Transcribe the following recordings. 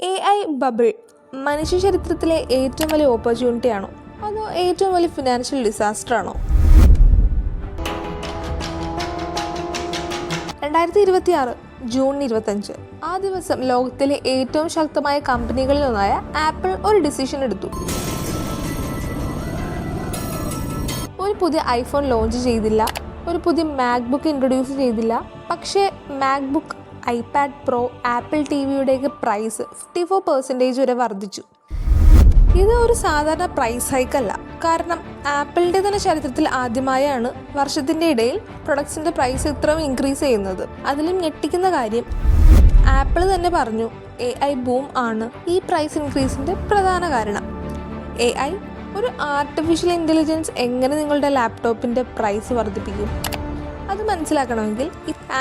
AI bubble മനുഷ്യ ചരിത്രത്തിലെ ഏറ്റവും വലിയ ഓപ്പർച്യൂണിറ്റി ആണോ അതോ ഏറ്റവും വലിയ ഫിനാൻഷ്യൽ ഡിസാസ്റ്റർ ആണോ? 2026 ജൂൺ 25 ആ ദിവസം ലോകത്തിലെ ഏറ്റവും ശക്തമായ കമ്പനികളിലൊന്നായ ആപ്പിൾ ഒരു ഡിസിഷൻ എടുത്തു. ഒരു പുതിയ ഐഫോൺ ലോഞ്ച് ചെയ്തില്ല, ഒരു പുതിയ മാക്ബുക്ക് ഇൻട്രൊഡ്യൂസ് ചെയ്തില്ല. പക്ഷേ മാക്ബുക്ക്, ഐപാഡ് പ്രോ, ആപ്പിൾ ടിവിയുടെയൊക്കെ പ്രൈസ് 54% വരെ വർദ്ധിച്ചു. ഇത് ഒരു സാധാരണ പ്രൈസ് ഹൈക്കല്ല, കാരണം ആപ്പിളിൻ്റെ തന്നെ ചരിത്രത്തിൽ ആദ്യമായാണ് വർഷത്തിൻ്റെ ഇടയിൽ പ്രൊഡക്ട്സിൻ്റെ പ്രൈസ് ഇത്രയും ഇൻക്രീസ് ചെയ്യുന്നത്. അതിലും ഞെട്ടിക്കുന്ന കാര്യം, ആപ്പിൾ തന്നെ പറഞ്ഞു AI ബൂം ആണ് ഈ പ്രൈസ് ഇൻക്രീസിൻ്റെ പ്രധാന കാരണം. AI ഒരു ആർട്ടിഫിഷ്യൽ ഇൻ്റലിജൻസ് എങ്ങനെ നിങ്ങളുടെ ലാപ്ടോപ്പിൻ്റെ പ്രൈസ് വർദ്ധിപ്പിക്കും? അത് മനസ്സിലാക്കണമെങ്കിൽ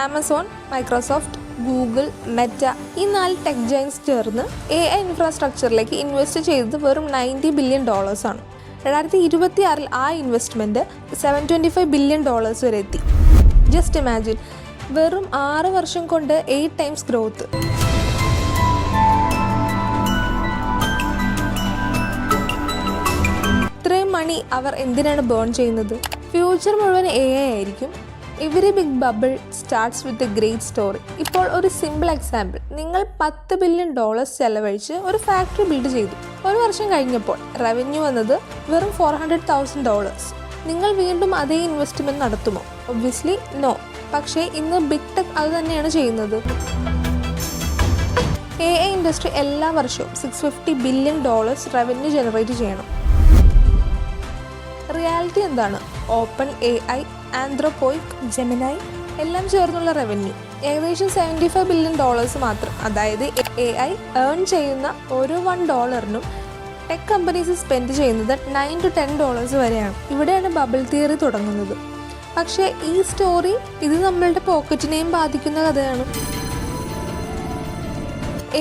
ആമസോൺ, മൈക്രോസോഫ്റ്റ്, ഗൂഗിൾ, മെറ്റ ഈ 4 ടെക് ജയൻസ് ചേർന്ന് AI ഇൻഫ്രാസ്ട്രക്ചറിലേക്ക് ഇൻവെസ്റ്റ് ചെയ്തത് വെറും $90 ബില്യൺ ആണ്. 2026 ആ ഇൻവെസ്റ്റ്മെൻറ്റ് $725 ബില്യൺ വരെ എത്തി. ജസ്റ്റ് ഇമാജിൻ, വെറും 6 വർഷം കൊണ്ട് 8 ടൈംസ് ഗ്രോത്ത്. ഇത്രയും മണി അവർ എന്തിനാണ് ബേൺ ചെയ്യുന്നത്? ഫ്യൂച്ചർ മുഴുവൻ AI ആയിരിക്കും. Every big bubble starts with a great story. ഇപ്പോൾ ഒരു സിമ്പിൾ എക്സാമ്പിൾ, നിങ്ങൾ $10 ബില്യൺ ചെലവഴിച്ച് ഒരു ഫാക്ടറി ബിൽഡ് ചെയ്തു. ഒരു വർഷം കഴിഞ്ഞപ്പോൾ റവന്യൂ വന്നത് വെറും $400,000. നിങ്ങൾ വീണ്ടും അതേ ഇൻവെസ്റ്റ്മെൻറ്റ് നടത്തുമോ? Obviously no. പക്ഷേ ഇന്ന് ബിഗ് ടെക് അത് തന്നെയാണ് ചെയ്യുന്നത്. AI ഇൻഡസ്ട്രി എല്ലാ വർഷവും $650 ബില്യൺ റവന്യൂ ജനറേറ്റ് ചെയ്യണം. റിയാലിറ്റി എന്താണ്? ഓപ്പൺ AI, ആന്ത്രോപോയിക്, ജെമിനായി എല്ലാം ചേർന്നുള്ള റവന്യൂ ഏകദേശം $75 ബില്യൺ മാത്രം. അതായത് AI ഏൺ ചെയ്യുന്ന ഓരോ $1 ടെക് കമ്പനീസ് സ്പെൻഡ് ചെയ്യുന്നത് $9 to $10 വരെയാണ്. ഇവിടെയാണ് ബബിൾ തിയറി തുടങ്ങുന്നത്. പക്ഷേ ഈ സ്റ്റോറി ഇത് നമ്മളുടെ പോക്കറ്റിനെയും ബാധിക്കുന്ന കഥയാണ്.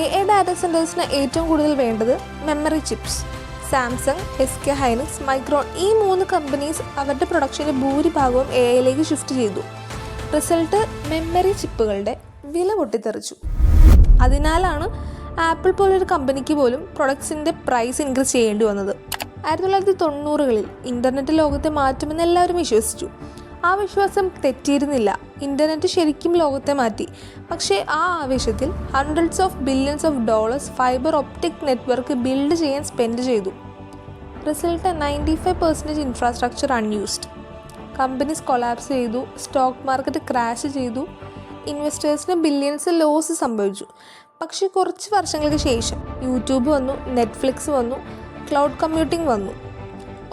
AI ഡാറ്റാ സെൻറ്റേഴ്സിന് ഏറ്റവും കൂടുതൽ വേണ്ടത് memory chips. Samsung, SK Hynix, Micron ഈ 3 കമ്പനീസ് അവരുടെ പ്രൊഡക്ഷൻ്റെ ഭൂരിഭാഗവും AIയിലേക്ക് ഷിഫ്റ്റ് ചെയ്തു. റിസൾട്ട്, മെമ്മറി ചിപ്പുകളുടെ വില പൊട്ടിത്തെറിച്ചു. അതിനാലാണ് ആപ്പിൾ പോലൊരു കമ്പനിക്ക് പോലും പ്രൊഡക്ട്സിൻ്റെ പ്രൈസ് ഇൻക്രീസ് ചെയ്യേണ്ടി വന്നത്. 1990കളിൽ ഇൻ്റർനെറ്റ് ലോകത്തെ മാറ്റുമെന്ന് എല്ലാവരും വിശ്വസിച്ചു. ആ വിശ്വാസം തെറ്റിയിരുന്നില്ല. ഇൻ്റർനെറ്റ് ശരിക്കും ലോകത്തെ മാറ്റി. പക്ഷേ ആ ആവേശത്തിൽ $hundreds of billions fibre optic network build ചെയ്യാൻ സ്പെൻഡ് ചെയ്തു. Result, 95% infrastructure unused. Companies collapse ചെയ്തു, സ്റ്റോക്ക് മാർക്കറ്റ് ക്രാഷ് ചെയ്തു, ഇൻവെസ്റ്റേഴ്സിന് ബില്യൺസ് ലോസ് സംഭവിച്ചു. പക്ഷേ കുറച്ച് വർഷങ്ങൾക്ക് ശേഷം യൂട്യൂബ് വന്നു, നെറ്റ്ഫ്ലിക്സ് വന്നു, ക്ലൗഡ് കമ്പ്യൂട്ടിംഗ് വന്നു.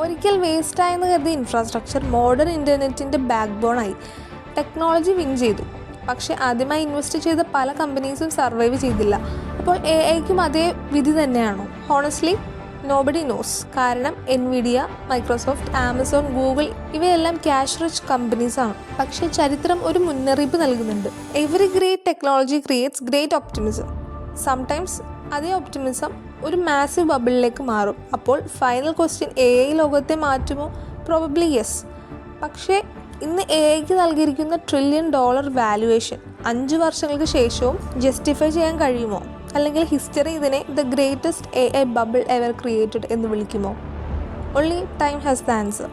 ഒരിക്കൽ വേസ്റ്റായെന്ന് കരുതിയ ഇൻഫ്രാസ്ട്രക്ചർ മോഡേൺ ഇൻ്റർനെറ്റിൻ്റെ ബാക്ക് ബോണായി. ടെക്നോളജി വിൻ ചെയ്തു. പക്ഷേ ആദ്യമായി ഇൻവെസ്റ്റ് ചെയ്ത പല കമ്പനീസും സർവൈവ് ചെയ്തില്ല. അപ്പോൾ AIക്കും അതേ വിധി തന്നെയാണോ? Honestly nobody knows. കാരണം NVIDIA, മൈക്രോസോഫ്റ്റ്, ആമസോൺ, ഗൂഗിൾ ഇവയെല്ലാം ക്യാഷ് റിച്ച് കമ്പനീസാണ്. പക്ഷേ ചരിത്രം ഒരു മുന്നറിയിപ്പ് നൽകുന്നുണ്ട്. Every great technology creates great optimism. Sometimes അതേ ഒപ്റ്റിമിസം ഒരു മാസീവ് ബബിളിലേക്ക് മാറും. അപ്പോൾ ഫൈനൽ ക്വസ്റ്റ്യൻ, AI ലോകത്തെ മാറ്റുമോ? Probably yes. പക്ഷേ ഇന്ന് AIക്ക് നൽകിയിരിക്കുന്ന $1 ട്രില്യൺ വാല്യുവേഷൻ 5 വർഷങ്ങൾക്ക് ശേഷവും ജസ്റ്റിഫൈ ചെയ്യാൻ കഴിയുമോ? അല്ലെങ്കിൽ ഹിസ്റ്ററി ഇതിനെ the greatest AI bubble ever created എന്ന് വിളിക്കുമോ? Only time has the answer.